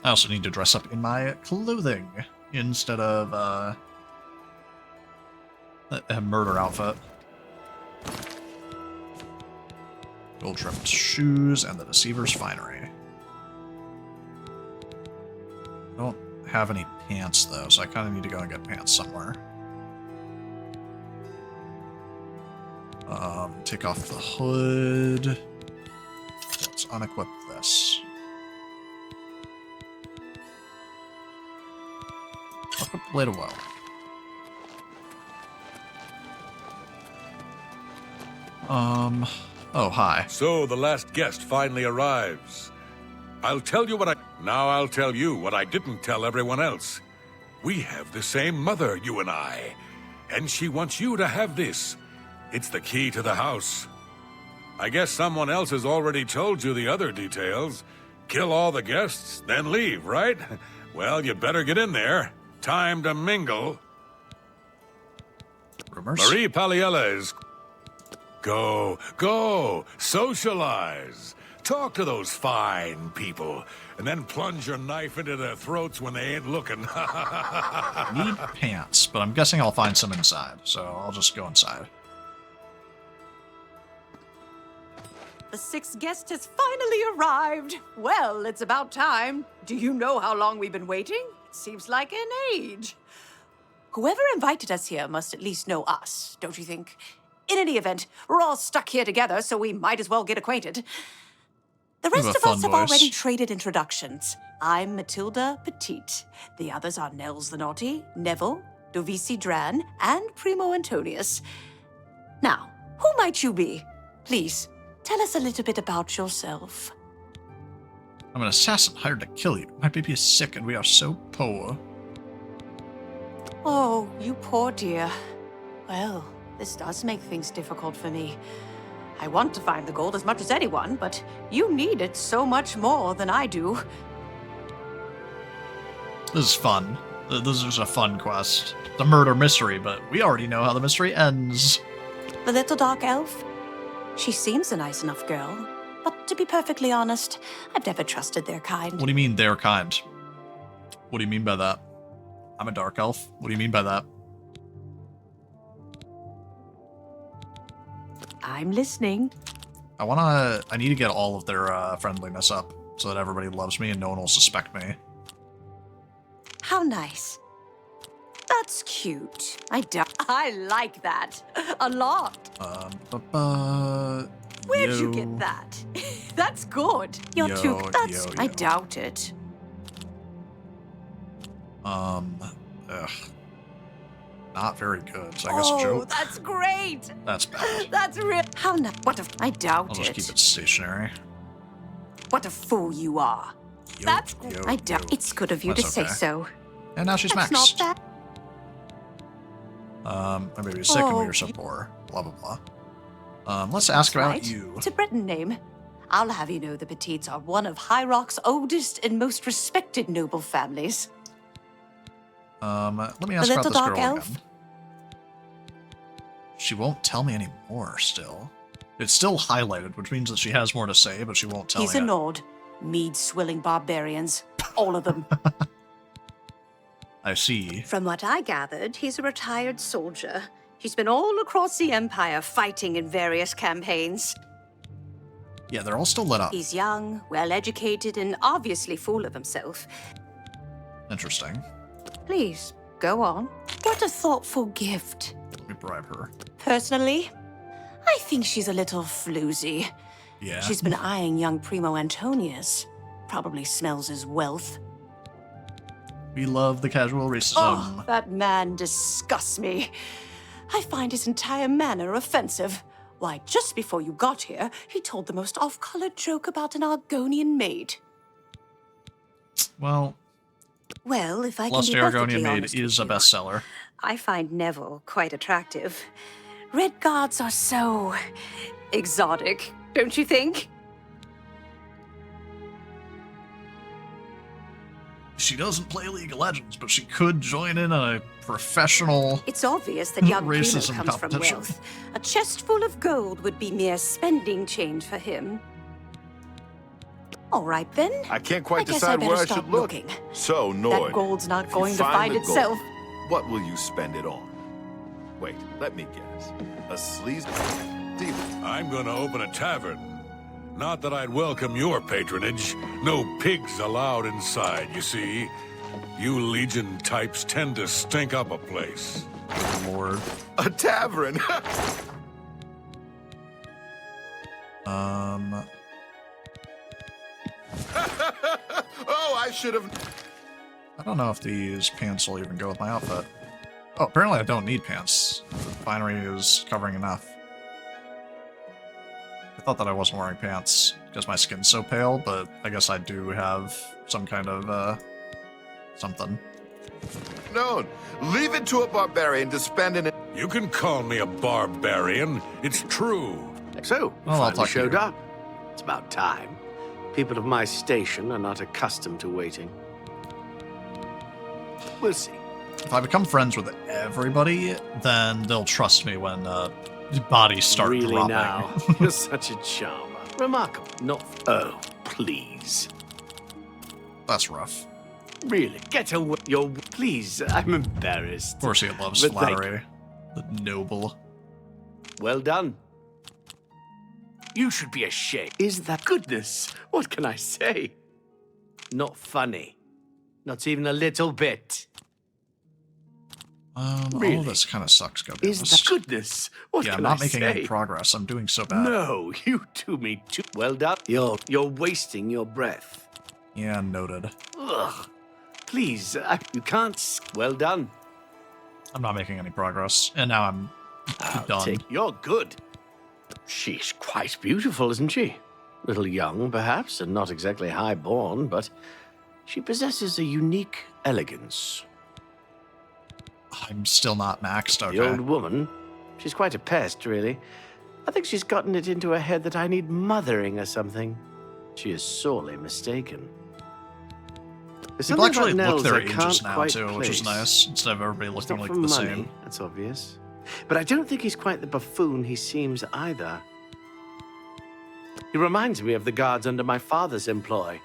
I also need to dress up in my clothing instead of a murder outfit. Gold-trimmed shoes and the Deceiver's finery. I don't have any pants, though, so I kind of need to go and get pants somewhere. Take off the hood. Let's unequip this. Equip the blade of woe. Oh, hi. So the last guest finally arrives. I'll tell you Now I'll tell you what I didn't tell everyone else. We have the same mother, you and I. And she wants you to have this. It's the key to the house. I guess someone else has already told you the other details. Kill all the guests, then leave, right? Well, you better get in there. Time to mingle. Rumors? Marie Paliella is... Go, socialize. Talk to those fine people, and then plunge your knife into their throats when they ain't looking. Need pants, but I'm guessing I'll find some inside, so I'll just go inside. The sixth guest has finally arrived. Well, it's about time. Do you know how long we've been waiting? It seems like an age. Whoever invited us here must at least know us, don't you think? In any event, we're all stuck here together, so we might as well get acquainted. The rest of us have already traded introductions. I'm Matilda Petite. The others are Nels the Naughty, Neville, Dovisi Dran, and Primo Antonius. Now, who might you be? Please, tell us a little bit about yourself. I'm an assassin hired to kill you. My baby is sick and we are so poor. Oh, you poor dear. Well, this does make things difficult for me. I want to find the gold as much as anyone, but you need it so much more than I do. This is fun. This is a fun quest. The murder mystery, but we already know how the mystery ends. The little dark elf? She seems a nice enough girl, but to be perfectly honest, I've never trusted their kind. What do you mean, their kind? What do you mean by that? I'm a dark elf? What do you mean by that? I'm listening. I need to get all of their friendliness up so that everybody loves me and no one will suspect me. How nice. That's cute. I like that. A lot. Where'd you get that? That's good. You're too... I doubt it. Ugh. Not very good, so I guess joke. Oh, that's great. That's bad. That's real. How nice. What if... I doubt I'll just it. keep it stationary. What a fool you are. That's... I doubt... It's good of you to say so. And now she's That's maxed. not bad. My baby's sick and we are so poor. Blah, blah, blah. Let's ask about you. It's a Breton name. I'll have you know the Petites are one of High Rock's oldest and most respected noble families. Let me ask The about little this dark girl elf? again. She won't tell me any more still. It's still highlighted, which means that she has more to say, but she won't tell me. He's a Nord. Mead-swilling barbarians. All of them. I see. From what I gathered, he's a retired soldier. He's been all across the Empire fighting in various campaigns. Yeah, they're all still lit up. He's young, well-educated, and obviously full of himself. Interesting. Please, go on. What a thoughtful gift. Let me bribe her. Personally, I think she's a little floozy. Yeah. She's been eyeing young Primo Antonius. Probably smells his wealth. We love the casual racism. Oh, that man disgusts me. I find his entire manner offensive. Why, just before you got here, he told the most off-colored joke about an Argonian maid. Well, if I can Lost be perfectly Argonian Maid honest is a with you, bestseller. I find Neville quite attractive. Red guards are so exotic, don't you think? She doesn't play League of Legends, but she could join in a professional It's obvious that young Primo racism comes from competition. wealth. A chest full of gold would be mere spending change for him. All right, then. I can't quite I guess I decide better where I stop should look. looking. So, Nord, That gold's not if going you to find the gold, itself. what will you spend it on? Wait, let me guess. A sleaze deal. I'm gonna open a tavern. Not that I'd welcome your patronage. No pigs allowed inside, you see. You Legion types tend to stink up a place. Good lord. A tavern. Oh, I should have. I don't know if these pants will even go with my outfit. Oh, apparently I don't need pants. The finery is covering enough. I thought that I wasn't wearing pants because my skin's so pale, but I guess I do have some kind of, something. No, leave it to a barbarian to spend in it. You can call me a barbarian. It's true. So, you Well, I'll finally talk to showed you. up. It's about time. People of my station are not accustomed to waiting. We'll see. If I become friends with everybody, then they'll trust me when, bodies start really dropping. now? You're such a charmer. Remarkable. Not... Oh, please. That's rough. Really, get away. Your... Please, I'm embarrassed. Of course he loves But thank flattery. The noble. Well done. You should be ashamed. Is that goodness? What can I say? Not funny. Not even a little bit. All Really? of this kind of sucks, gotta be Is that honest. goodness? What Yeah, I'm can not I making say? any progress. I'm doing so bad. No, you do me too. Well done. You're wasting your breath. Yeah, noted. Ugh. Please, you can't. Well done. I'm not making any progress. And now I'm done. You're good. She's quite beautiful, isn't she? A little young, perhaps, and not exactly high-born, but she possesses a unique elegance. I'm still not maxed, The old okay. woman, she's quite a pest, really. I think she's gotten it into her head that I need mothering or something. She is sorely mistaken. There's People something actually about look Nels their I ages can't now, quite too, which is place. nice. Instead of everybody It's looking not like from the money, same. that's obvious. But I don't think he's quite the buffoon he seems either. He reminds me of the guards under my father's employ.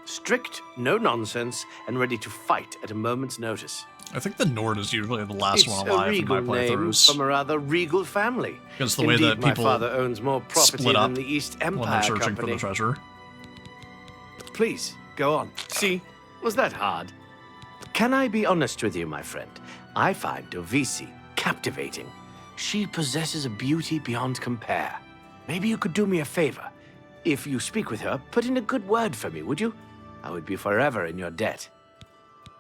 Strict, no nonsense, and ready to fight at a moment's notice. I think the Nord is usually the last It's one a alive in my regal name playthroughs. from a rather regal family. Because the way Indeed, that my people father owns more property split than up the East when they're Empire searching Company. for the treasure. Please, go on. See, was that hard? Can I be honest with you, my friend? I find Dovisi captivating. She possesses a beauty beyond compare. Maybe you could do me a favor. If you speak with her, put in a good word for me, would you? I would be forever in your debt.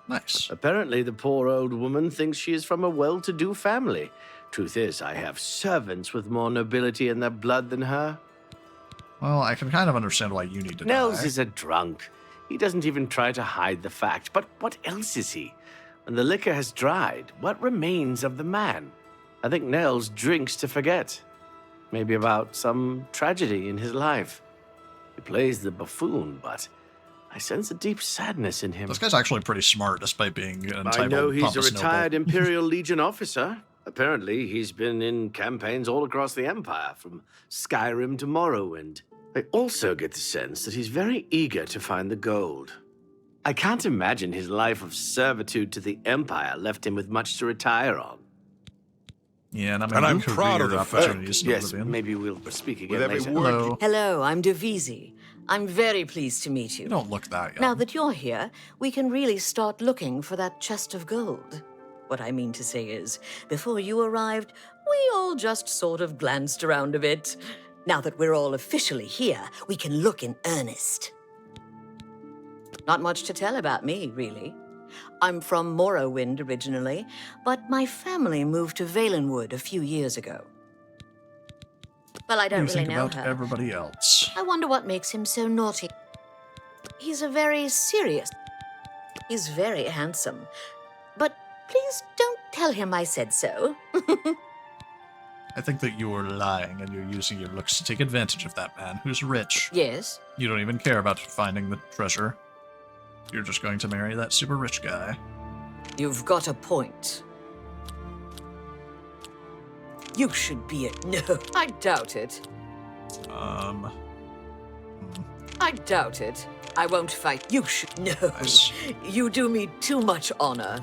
Nice. Apparently, the poor old woman thinks she is from a well-to-do family. Truth is, I have servants with more nobility in their blood than her. Well, I can kind of understand why you need to Nels die. is a drunk. He doesn't even try to hide the fact. But what else is he? When the liquor has dried, what remains of the man? I think Nels drinks to forget. Maybe about some tragedy in his life. He plays the buffoon, but I sense a deep sadness in him. This guy's actually pretty smart, despite being an entitled I know he's a pompous retired noble. Imperial Legion officer. Apparently, he's been in campaigns all across the Empire, from Skyrim to Morrowind. I also get the sense that he's very eager to find the gold. I can't imagine his life of servitude to the Empire left him with much to retire on. Yeah, and I mean, And I'm you could proud read of your the fact- opportunities in Yes, Oblivion. maybe we'll speak again With every later. word. Hello. Hello, I'm Dovisi. I'm very pleased to meet you. You don't look that young. Now that you're here, we can really start looking for that chest of gold. What I mean to say is, before you arrived, we all just sort of glanced around a bit. Now that we're all officially here, we can look in earnest. Not much to tell about me, really. I'm from Morrowind originally, but my family moved to Valenwood a few years ago. Well, I don't you really think know about her. everybody else. I wonder what makes him so naughty. He's a very serious. He's very handsome. But please don't tell him I said so. I think that you are lying, and you're using your looks to take advantage of that man who's rich. Yes? You don't even care about finding the treasure. You're just going to marry that super rich guy. You've got a point. You should be a... No, I doubt it. I doubt it. I won't fight. You should. No. Nice. You do me too much honor.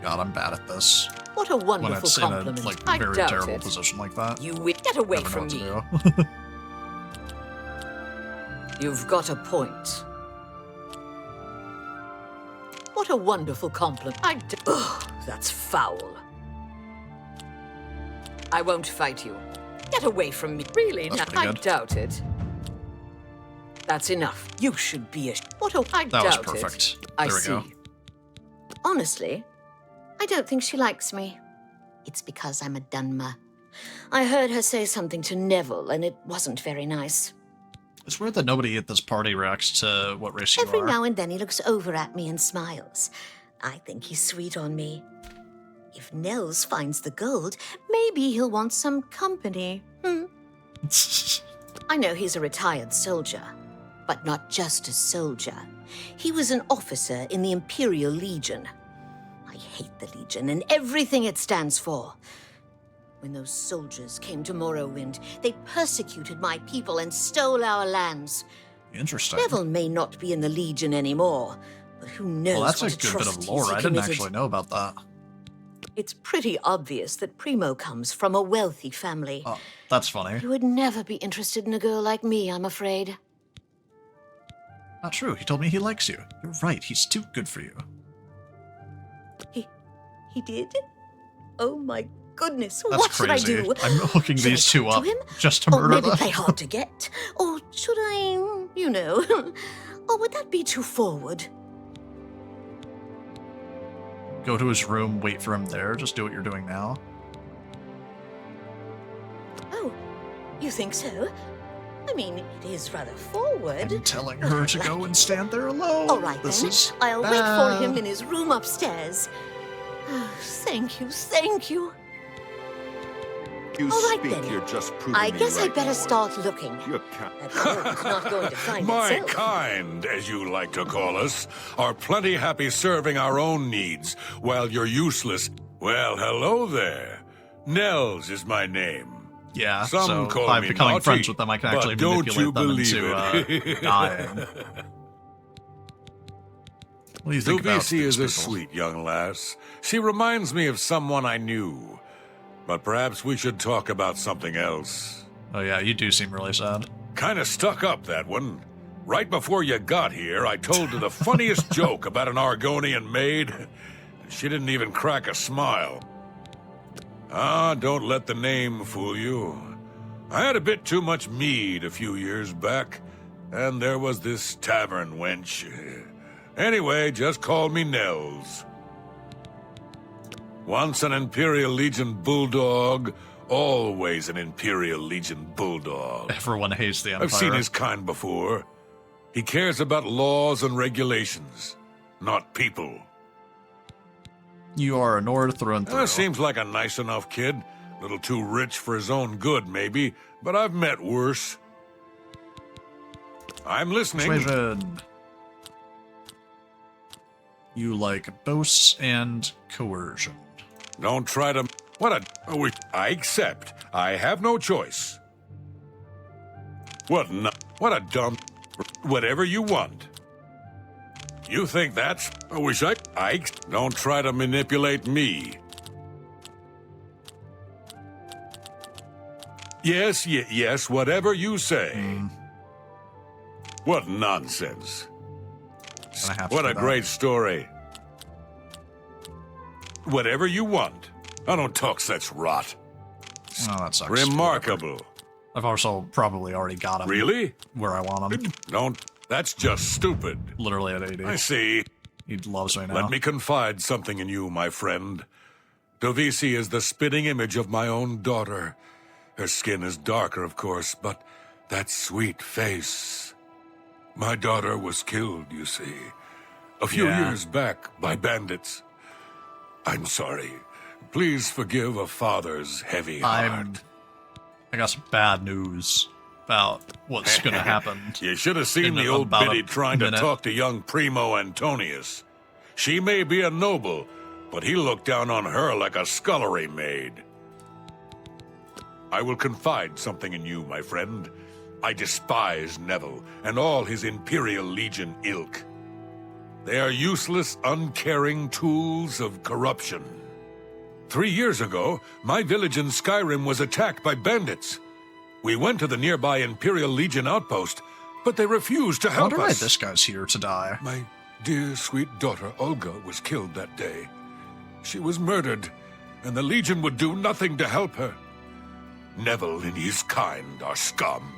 God, I'm bad at this. What a When wonderful it's in a compliment. like I very doubt terrible it. position like that. You get away Never know from what to me. do. You've got a point. What a wonderful compliment. Ugh, that's foul. I won't fight you. Get away from me. Really? That's Now, pretty I good. doubt it. That's enough. You should be a. What a. I That was doubt perfect. it. I There we see. go. Honestly, I don't think she likes me. It's because I'm a Dunmer. I heard her say something to Neville, and it wasn't very nice. It's weird that nobody at this party reacts to what race you Every are. now and then he looks over at me and smiles. I think he's sweet on me. If Nels finds the gold, maybe he'll want some company. I know he's a retired soldier, but not just a soldier. He was an officer in the Imperial Legion. I hate the Legion and everything it stands for. When those soldiers came to Morrowind, they persecuted my people and stole our lands. Interesting. Neville may not be in the Legion anymore, but who knows Well, that's a what good bit of atrocities lore. he I didn't committed. actually know about that. It's pretty obvious that Primo comes from a wealthy family. Oh, that's funny. He would never be interested in a girl like me, I'm afraid. Not true. He told me he likes you. You're right. He's too good for you. He did? Oh my goodness, That's what crazy. should I do? I'm hooking Should I these two talk up to him? just to Or murder maybe them. play hard to get? Or should I, you know... or would that be too forward? Go to his room, wait for him there. Just do what you're doing now. Oh, you think so? I mean, it is rather forward. I'm telling her to go and stand there alone. All right, This then. is I'll wait bad. for him in his room upstairs. Thank you, thank you. You All right, speak, then. you're just proving I me guess right, I'd better Lord. start looking. You're ca- That gold's not going to find My itself. kind, as you like to call us, are plenty happy serving our own needs while you're useless. Well, hello there. Nels is my name. Yeah, Some so call by me becoming naughty, friends with them, I can but actually don't you manipulate them believe into it. dying. What do you think about Duvisi these is a people? sweet young lass. She reminds me of someone I knew. But perhaps we should talk about something else. Oh yeah, you do seem really sad. Kinda stuck up, that one. Right before you got here, I told her the funniest joke about an Argonian maid. She didn't even crack a smile. Ah, don't let the name fool you. I had a bit too much mead a few years back, and there was this tavern wench. Anyway, just call me Nels. Once an Imperial Legion bulldog, always an Imperial Legion bulldog. Everyone hates the Empire. I've seen his kind before. He cares about laws and regulations, not people. You are a Nord through and through. Seems like a nice enough kid. A little too rich for his own good, maybe, but I've met worse. I'm listening. Persuasion. You like boasts and coercion. Don't try to... I accept. I have no choice. What a dumb... Whatever you want. You think that's... Don't try to manipulate me. Yes, whatever you say. What nonsense. Gonna have to What do a that. great story. Whatever you want. I don't talk such rot. Oh, that sucks. Remarkable. I've also probably already got him Really? where I want him. Don't. That's just stupid. Literally at 80. I see. He loves me now. Let me confide something in you, my friend. Dovisi is the spitting image of my own daughter. Her skin is darker, of course, but that sweet face. My daughter was killed, you see, a few Yeah. years back by bandits. I'm sorry. Please forgive a father's heavy heart. I got some bad news about what's gonna happen. You should have seen in the old about a biddy trying to minute. talk to young Primo Antonius. She may be a noble, but he looked down on her like a scullery maid. I will confide something in you, my friend. I despise Neville and all his Imperial Legion ilk. They are useless, uncaring tools of corruption. 3 years ago, my village in Skyrim was attacked by bandits. We went to the nearby Imperial Legion outpost, but they refused to I help wonder why us. this guy's here to die. My dear, sweet daughter Olga was killed that day. She was murdered, and the Legion would do nothing to help her. Neville and his kind are scum.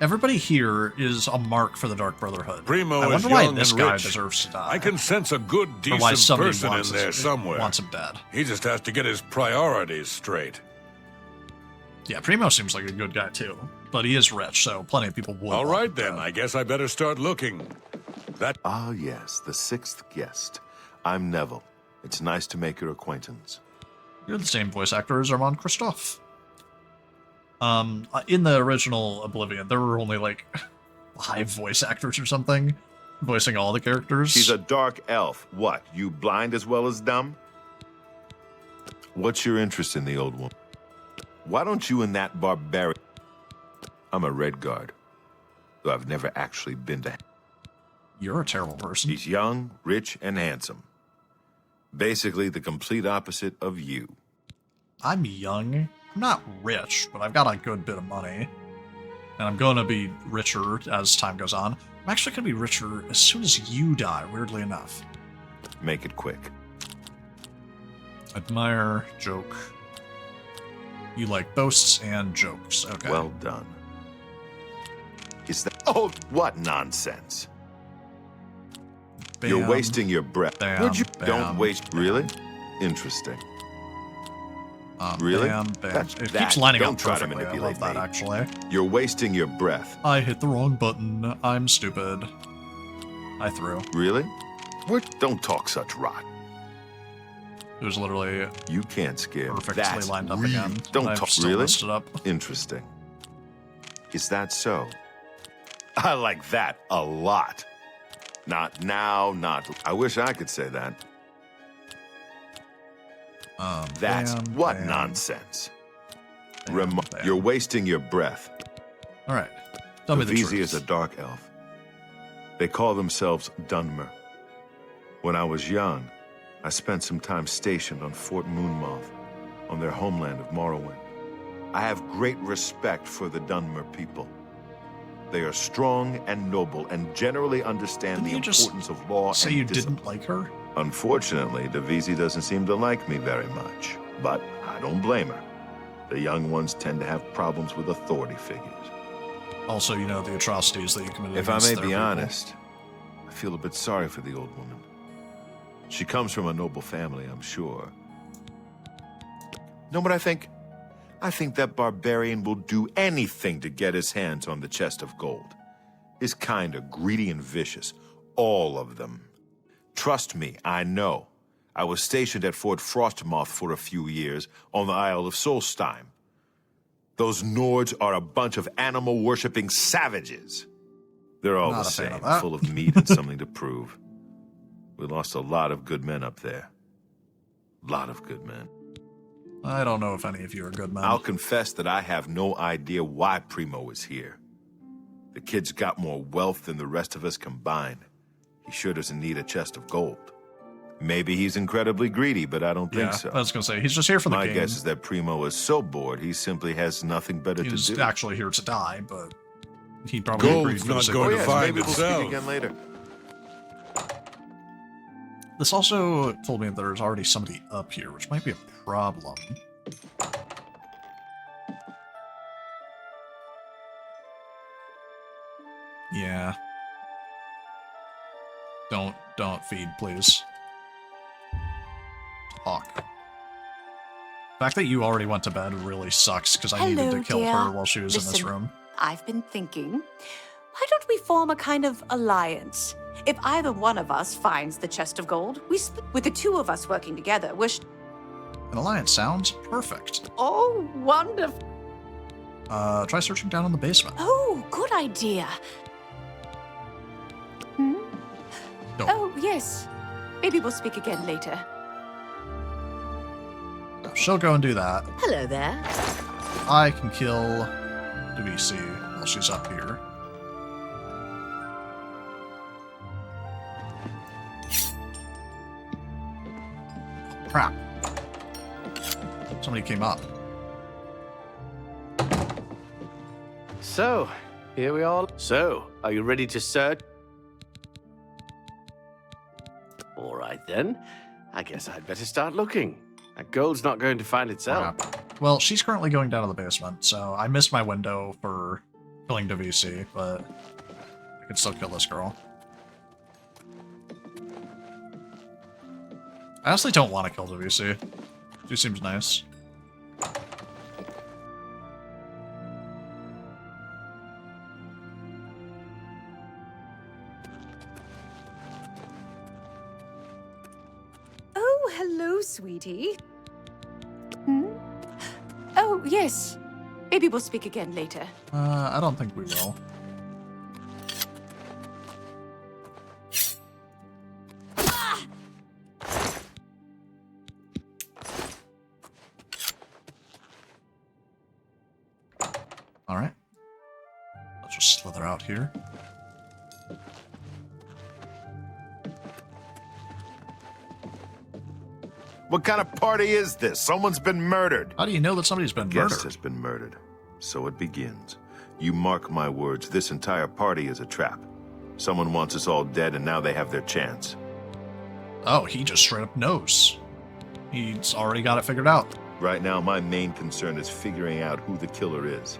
Everybody here is a mark for the Dark Brotherhood. Primo I is wonder why young this and guy rich. deserves to die. I can sense a good, Or why decent somebody person in there somewhere. wants him dead. He just has to get his priorities straight. Yeah, Primo seems like a good guy too, but he is rich, so plenty of people would. All want right him then, dead. I guess I better start looking. That Ah, yes, the sixth guest. I'm Neville. It's nice to make your acquaintance. You're the same voice actor as Armand Christophe. In the original Oblivion, there were only like 5 voice actors or something voicing all the characters. She's a dark elf. What, you blind as well as dumb? What's your interest in the old woman? Why don't you and that barbarian... I'm a Red Guard, though I've never actually been to... You're a terrible person. He's young, rich, and handsome. Basically the complete opposite of you. I'm young. I'm not rich, but I've got a good bit of money. And I'm going to be richer as time goes on. I'm actually going to be richer as soon as you die, weirdly enough. Make it quick. Admire, joke. You like boasts and jokes. Okay. Well done. Is that... Oh, what nonsense. You're Bam, wasting your breath. bam, Would you... bam, Don't waste... bam. Really? Interesting. Really? Bam, bam. That's It that. keeps lining Don't up try to perfectly. I manipulate love that, me. actually. You're wasting your breath. I hit the wrong button. I'm stupid. I threw. Really? What? Don't talk such rot. It was literally You can't scare me. perfectly That's lined up really... again. Don't and I've talk... still Really? messed it up. Interesting. Is that so? I like that a lot. Not now, not... I wish I could say that. That's bam, what bam, nonsense. bam, bam. You're wasting your breath. All right. Tell me the Visi truth. is a dark elf. They call themselves Dunmer. When I was young, I spent some time stationed on Fort Moonmoth, on their homeland of Morrowind. I have great respect for the Dunmer people. They are strong and noble and generally understand Didn't the you just importance of law Say and you discipline. didn't like her? Unfortunately, Divisi doesn't seem to like me very much, but I don't blame her. The young ones tend to have problems with authority figures. Also, you know, the atrocities that you committed If I against may their be people. honest, I feel a bit sorry for the old woman. She comes from a noble family, I'm sure. Know what I think? I think that barbarian will do anything to get his hands on the chest of gold. His kind are greedy and vicious, all of them. Trust me, I know. I was stationed at Fort Frostmoth for a few years on the Isle of Solstheim. Those Nords are a bunch of animal-worshipping savages. They're all Not the a fan same, of that. full of meat and something to prove. We lost a lot of good men up there. A lot of good men. I don't know if any of you are good men. I'll confess that I have no idea why Primo is here. The kid's got more wealth than the rest of us combined. He sure doesn't need a chest of gold. Maybe he's incredibly greedy, but I don't think yeah, so. I was going to say, he's just here for the My game. guess is that Primo is so bored he simply has nothing better He's to do. actually here to die, but he probably Gold's agreed for the not sake going of to it. yes, find maybe we'll itself. speak again later. This also told me that there's already somebody up here, which might be a problem. Yeah. Don't feed, please. Talk. The fact that you already went to bed really sucks, because I needed to Hello, kill dear. her while she was in this Listen, room. I've been thinking, why don't we form a kind of alliance? If either one of us finds the chest of gold, we split. With the two of us working together, An alliance sounds perfect. Oh, wonderful. Try searching down in the basement. Oh, good idea. Hmm? No. Oh, yes. Maybe we'll speak again later. She'll go and do that. Hello there. I can kill VC while she's up here. Crap. Somebody came up. So, here we are. So, are you ready to search? All right, then. I guess I'd better start looking. That gold's not going to find itself. Crap. Well, she's currently going down to the basement, so I missed my window for killing DeVC, but I can still kill this girl. I honestly don't want to kill DeVC. She seems nice. Oh, hello, sweetie. Oh, yes. Maybe we'll speak again later. I don't think we will. Alright. Let's just slither out here. What kind of party is this? Someone's been murdered. How do you know that somebody's been Guest murdered? has been murdered. So it begins. You mark my words, this entire party is a trap. Someone wants us all dead, and now they have their chance. Oh, he just straight up knows. He's already got it figured out. Right now, my main concern is figuring out who the killer is.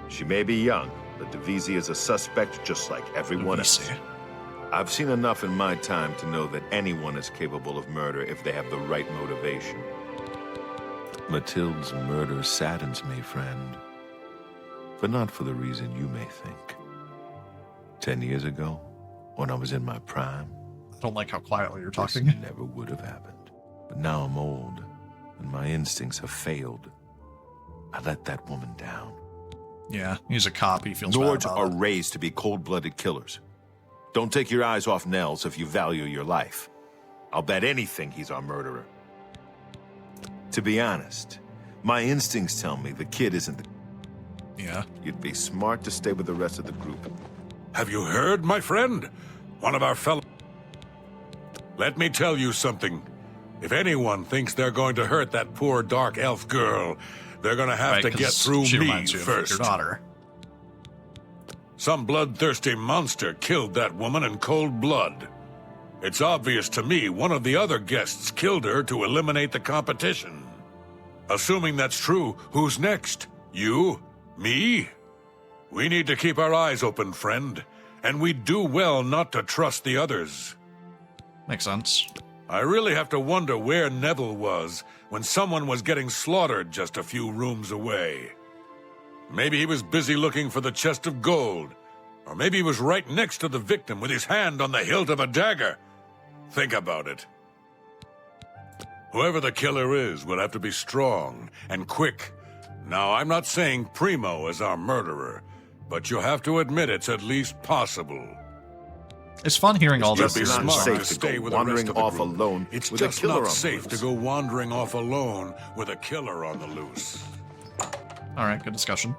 She may be young, but DeVisi is a suspect just like everyone else. DeVisi. I've seen enough in my time to know that anyone is capable of murder if they have the right motivation. Mathilde's murder saddens me, friend. But not for the reason you may think. 10 years ago, when I was in my prime, I don't like how quietly you're this talking. never would have happened. But now I'm old, and my instincts have failed. I let that woman down. Yeah, he's a cop. He feels bad Nords about are it. raised to be cold-blooded killers. Don't take your eyes off Nels if you value your life. I'll bet anything he's our murderer. To be honest, my instincts tell me the kid isn't the... Yeah. You'd be smart to stay with the rest of the group. Have you heard, my friend? One of our fellow... Let me tell you something. If anyone thinks they're going to hurt that poor dark elf girl, they're going to have Right, to get 'cause through she me reminds you of first. your daughter. Some bloodthirsty monster killed that woman in cold blood. It's obvious to me one of the other guests killed her to eliminate the competition. Assuming that's true, who's next? You? Me? We need to keep our eyes open, friend, and we'd do well not to trust the others. Makes sense. I really have to wonder where Neville was when someone was getting slaughtered just a few rooms away. Maybe he was busy looking for the chest of gold, or maybe he was right next to the victim with his hand on the hilt of a dagger. Think about it. Whoever the killer is will have to be strong and quick. Now, I'm not saying Primo is our murderer, but you have to admit it's at least possible. It's fun hearing all Just this. be not smart safe to to stay go with the rest wandering of the off group. alone It's with a just killer not on the safe loose. to go wandering off alone with a killer on the loose. All right, good discussion.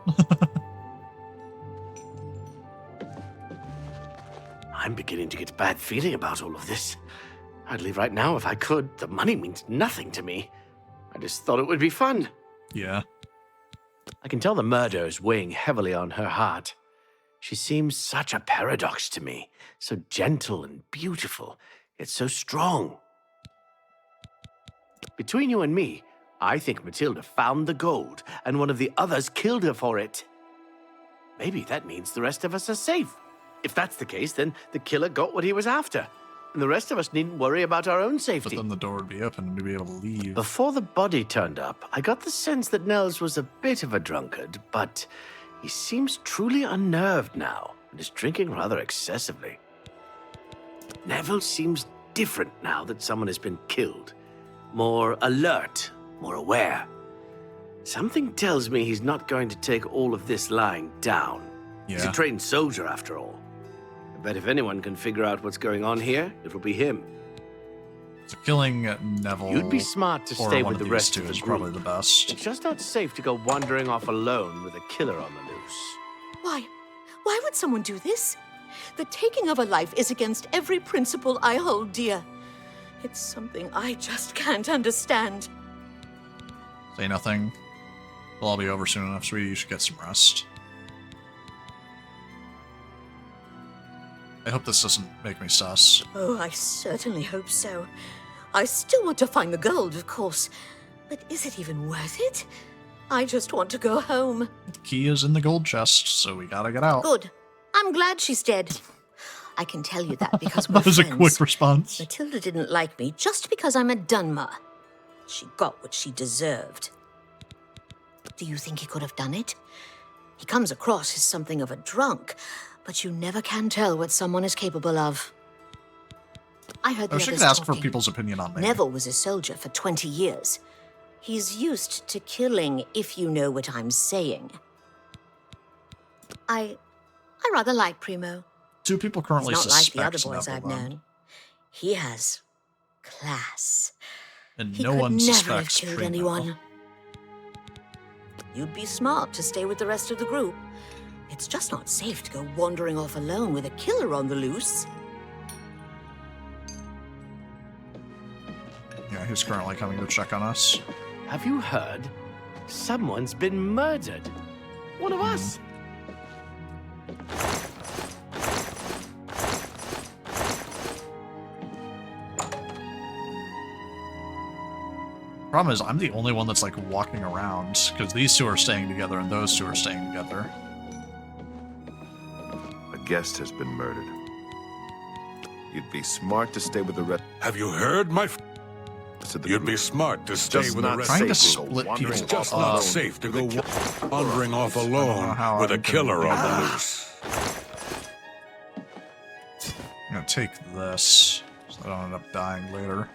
I'm beginning to get a bad feeling about all of this. I'd leave right now if I could. The money means nothing to me. I just thought it would be fun. Yeah. I can tell the murder is weighing heavily on her heart. She seems such a paradox to me. So gentle and beautiful, yet so strong. Between you and me, I think Matilda found the gold, and one of the others killed her for it. Maybe that means the rest of us are safe. If that's the case, then the killer got what he was after, and the rest of us needn't worry about our own But safety. then the door would be open and we'd be able to leave. Before the body turned up, I got the sense that Nels was a bit of a drunkard, but he seems truly unnerved now and is drinking rather excessively. Neville seems different now that someone has been killed. More alert, more aware. Something tells me he's not going to take all of this lying down. He's a Yeah. trained soldier, after all. I bet if anyone can figure out what's going on here, it'll be him. So killing Neville You'd be smart to or stay one with the these rest two of the is group. probably the best. It's just not safe to go wandering off alone with a killer on the loose. loose. Why? Why would someone do this? The taking of a life is against every principle I hold dear. It's something I just can't understand. Say nothing. We'll all be over soon enough, sweetie. You should get some rest. I hope this doesn't make me sus. Oh, I certainly hope so. I still want to find the gold, of course. But is it even worth it? I just want to go home. The key is in the gold chest, so we gotta get out. Good. I'm glad she's dead. I can tell you that because we're That was a friends. quick response. Matilda didn't like me just because I'm a Dunmer. She got what she deserved. Do you think he could have done it? He comes across as something of a drunk, but you never can tell what someone is capable of. I heard I the wish I others could ask for talking. people's opinion on me. Neville was a soldier for 20 years. He's used to killing, if you know what I'm saying. I rather like Primo. Do people currently He's not like suspect the other boys Neville, I've then? known. He has class. And He no could one never have suspects killed Primo. anyone. You'd be smart to stay with the rest of the group. It's just not safe to go wandering off alone with a killer on the loose. Yeah, he's currently coming to check on us. Have you heard? Someone's been murdered. One of us. Problem is, I'm the only one that's like walking around, because these two are staying together and those two are staying together. A guest has been murdered. You'd be smart to stay with the rest Have you heard, my of the You'd group. be smart to stay Just with the not rest Trying of to safe the to go split wandering people It's just off not alone safe to with go a killer wandering off I don't know alone how with a I'm gonna killer do on the that. loose. I'm gonna take this, so I don't end up dying later.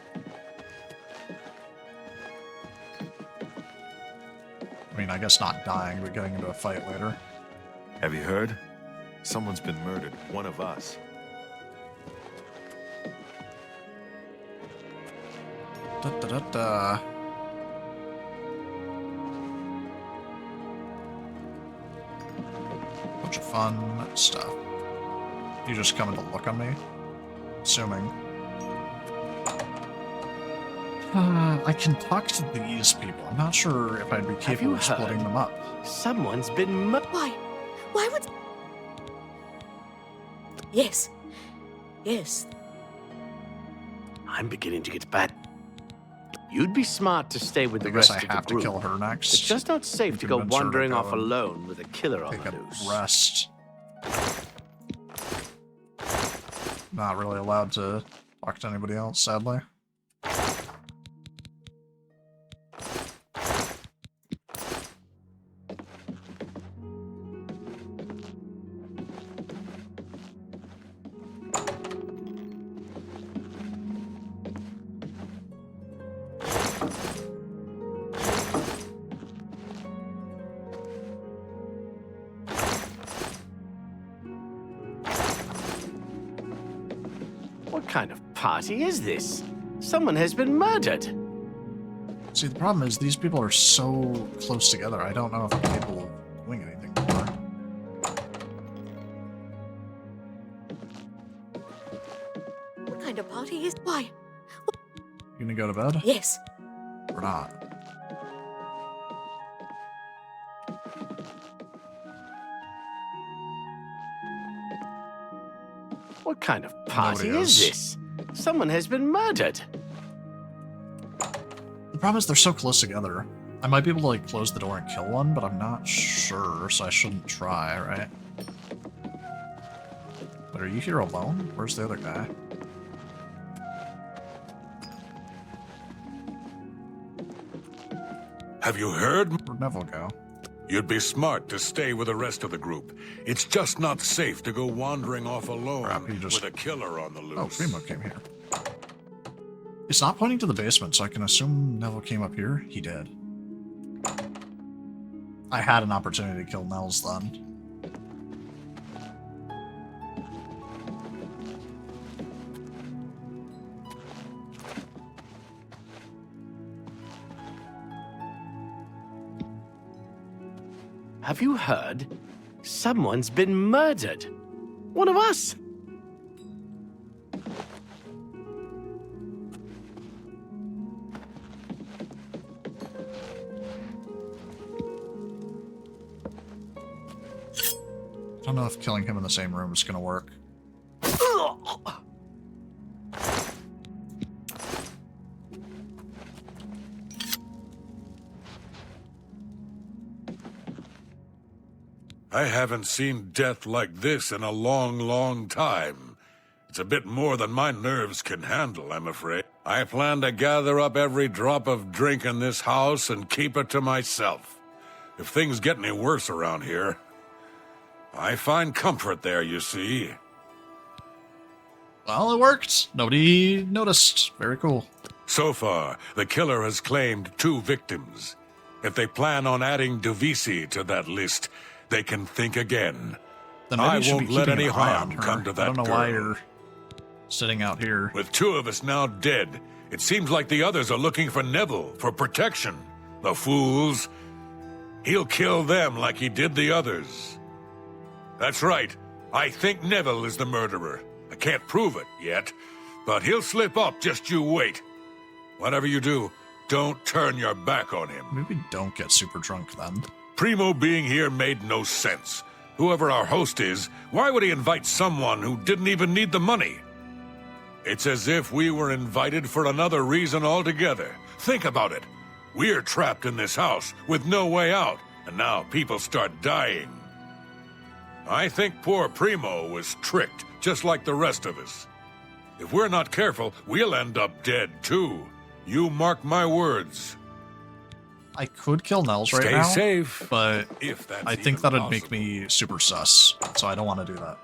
I mean, I guess not dying, but getting into a fight later. Have you heard? Someone's been murdered. One of us. Da da da da. Bunch of fun stuff. You just coming to look on me? Assuming. I can talk to these people. I'm not sure if I'd be capable you of splitting heard? them up. Someone's been murdered. Why? Why would... Yes. Yes. I'm beginning to get bad. You'd be smart to stay with I the guess rest I of the have to group. kill her next. It's just not safe to go Convince her to wandering go off and alone with a killer on Take the a loose. rest. Not really allowed to talk to anybody else, sadly. What kind of party is this? Someone has been murdered. See, the problem is these people are so close together, I don't know if I'm capable of doing anything more. What kind of party is... Why? You gonna go to bed? Yes. Or not? What kind of party Nobody is is. this? Someone has been murdered. The problem is they're so close together. I might be able to, like, close the door and kill one, but I'm not sure, so I shouldn't try, right? But are you here alone? Where's the other guy? Have you heard? Where'd Neville go? You'd be smart to stay with the rest of the group. It's just not safe to go wandering off alone Crap, he just- with a killer on the loose. Oh, Primo came here. It's not pointing to the basement, so I can assume Neville came up here. He did. I had an opportunity to kill Nels then. Have you heard? Someone's been murdered. One of us. I don't know if killing him in the same room is going to work. I haven't seen death like this in a long, long time. It's a bit more than my nerves can handle, I'm afraid. I plan to gather up every drop of drink in this house and keep it to myself. If things get any worse around here, I find comfort there, you see. Well, it worked. Nobody noticed. Very cool. So far, the killer has claimed 2 victims. If they plan on adding Duvisi to that list, they can think again. Then maybe I you should won't be let keeping any an eye harm on her. come to that I don't know girl. why you're sitting out here. With 2 of us now dead, it seems like the others are looking for Neville for protection. The fools. He'll kill them like he did the others. That's right. I think Neville is the murderer. I can't prove it yet, but he'll slip up, just you wait. Whatever you do, don't turn your back on him. Maybe don't get super drunk then. Primo being here made no sense. Whoever our host is, why would he invite someone who didn't even need the money? It's as if we were invited for another reason altogether. Think about it. We're trapped in this house with no way out, and now people start dying. I think poor Primo was tricked, just like the rest of us. If we're not careful, we'll end up dead, too. You mark my words. I could kill Nels right Stay now, safe. but If that's I think even that'd make possible. me super sus, so I don't want to do that.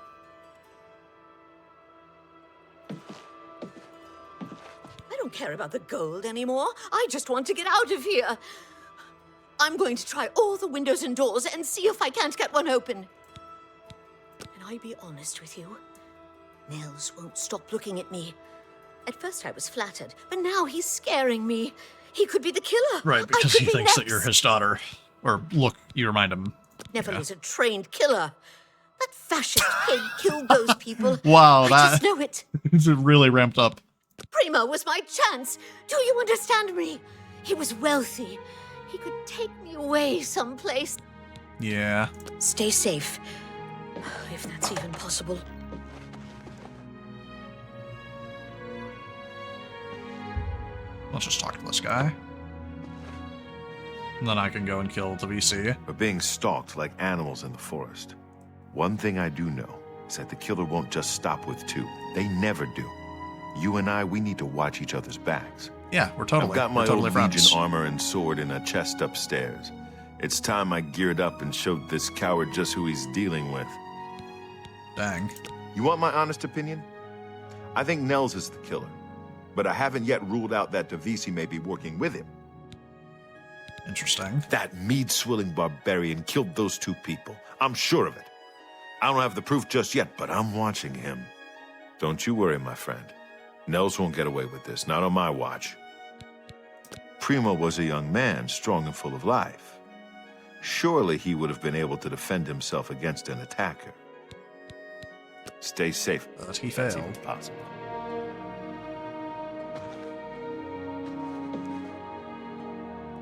I don't care about the gold anymore. I just want to get out of here. I'm going to try all the windows and doors and see if I can't get one open. Can I be honest with you? Nels won't stop looking at me. At first I was flattered, but now he's scaring me. He could be the killer. Right, I because could he be thinks that next. you're his daughter. Or, look, you remind him. Neville Yeah. is a trained killer. That fascist pig killed those people. Wow, I that just know it. it's really ramped up. Primo was my chance. Do you understand me? He was wealthy. He could take me away someplace. Yeah. Stay safe. If that's even possible. Let's just talk to this guy. And then I can go and kill the VC. We're being stalked like animals in the forest. One thing I do know is that the killer won't just stop with 2. They never do. You and I, we need to watch each other's backs. Yeah, we're totally, I've got my we're totally old friends. Legion armor and sword in a chest upstairs. It's time I geared up and showed this coward just who he's dealing with. Dang. You want my honest opinion? I think Nels is the killer, but I haven't yet ruled out that Davisi may be working with him. Interesting. That mead-swilling barbarian killed those 2 people. I'm sure of it. I don't have the proof just yet, but I'm watching him. Don't you worry, my friend. Nels won't get away with this, not on my watch. Primo was a young man, strong and full of life. Surely he would have been able to defend himself against an attacker. Stay safe. But he if that's failed. even possible.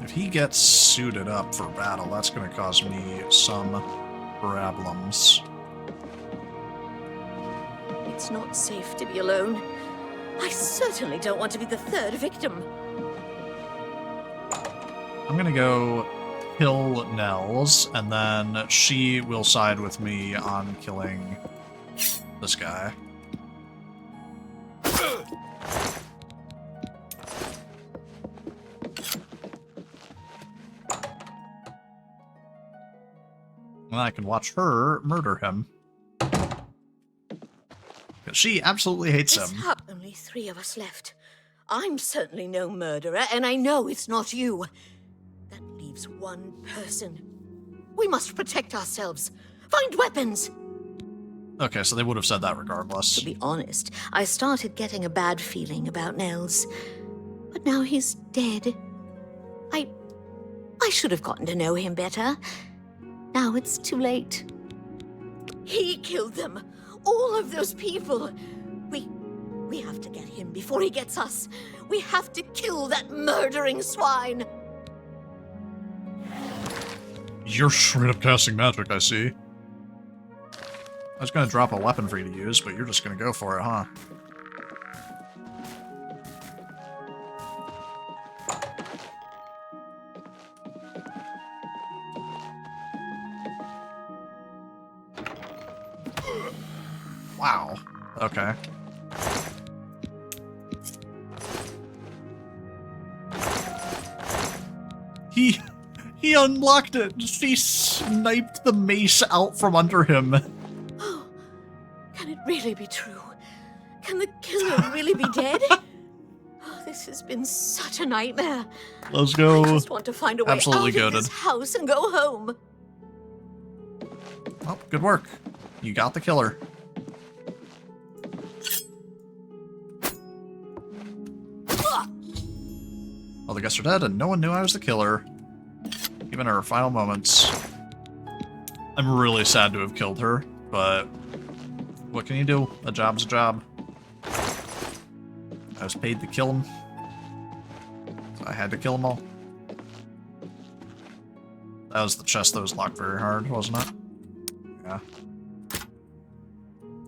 If he gets suited up for battle, that's going to cause me some problems. It's not safe to be alone. I certainly don't want to be the 3rd victim. I'm going to go kill Nels, and then she will side with me on killing this guy. And I can watch her murder him. 'Cause she absolutely hates him. Only 3 of us left. I'm certainly no murderer, and I know it's not you. That leaves 1 person. We must protect ourselves. Find weapons. Okay, so they would have said that regardless. To be honest, I started getting a bad feeling about Nels. But now he's dead. I should have gotten to know him better. Now it's too late. He killed them. All of those people. We have to get him before he gets us. We have to kill that murdering swine. You're straight up casting magic, I see. I was gonna drop a weapon for you to use, but you're just gonna go for it, huh? Wow. Okay. He unlocked it. He sniped the mace out from under him. Oh, can it really be true? Can the killer really be dead? Oh, this has been such a nightmare. Let's go. I just want to find a way Absolutely out of this goated. house and go home. Well, good work. You got the killer. All the guests are dead, and no one knew I was the killer. Even in her final moments. I'm really sad to have killed her, but what can you do? A job's a job. I was paid to kill him, so I had to kill them all. That was the chest that was locked very hard, wasn't it? Yeah.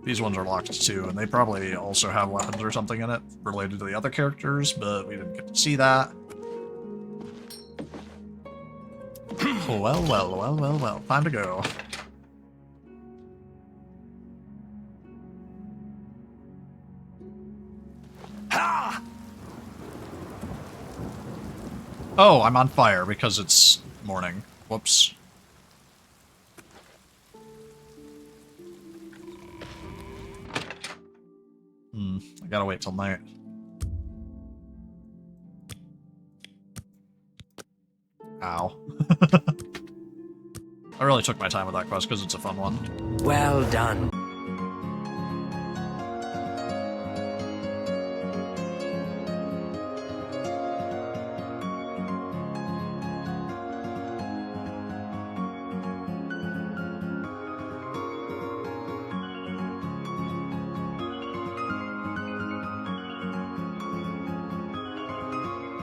These ones are locked too, and they probably also have weapons or something in it related to the other characters, but we didn't get to see that. Well. Time to go. Ha! Oh, I'm on fire because it's morning. Whoops. I gotta wait till night. Ow. I really took my time with that quest because it's a fun one. Well done.